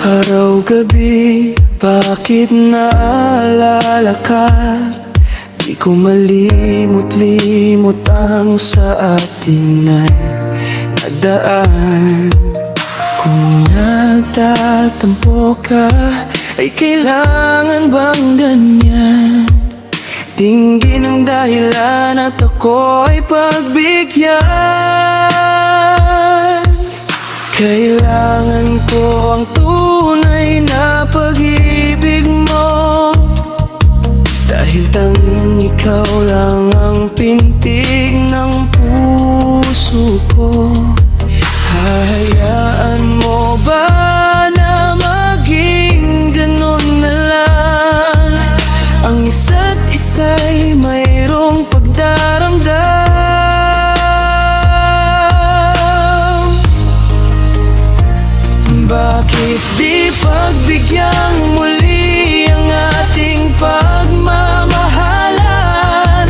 Araw-gabi, bakit naalala ka? Di ko malimot-limot ang sa atin ay nagdaan. Kung nagtatampo ka, ay kailangan bang ganyan? Tingin ang dahilan at ako ay pagbigyan. Kailangan ko ang tunay na pag-ibig mo, dahil tanging ikaw lang ang pintig ng puso ko. Hahayaan mo ba na maging ganun na lang? Ang isa't isa'y mayroong pagdaramdam. Bakit di pagbigyang muli ang ating pagmamahalan?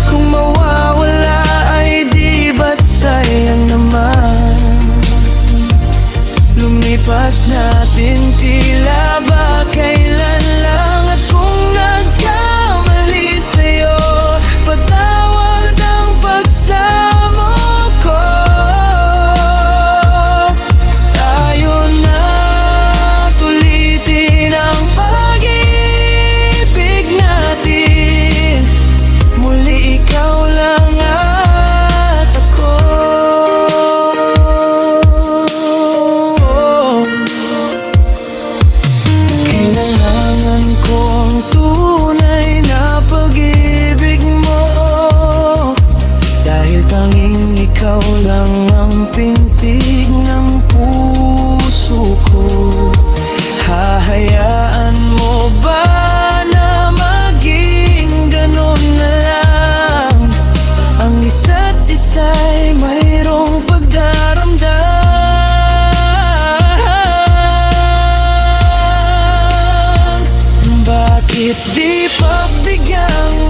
Kung mawawala ay di ba't sayang naman? Lumipas natin tila ba kailan lang? At kung nagkamali sa'yo, patawad ang pagsamo ko. Tayo na tulitin ang pag-ibig natin. Muli ikaw lang at ako. Kailangan ko ang tunay na pag-ibig mo, dahil tanging ikaw lang ang pintig ng puso ko. Hahayaan mo ba na maging ganun na lang? Ang isa't isa'y mayroong pagdaramdam. Bakit di pagbigyan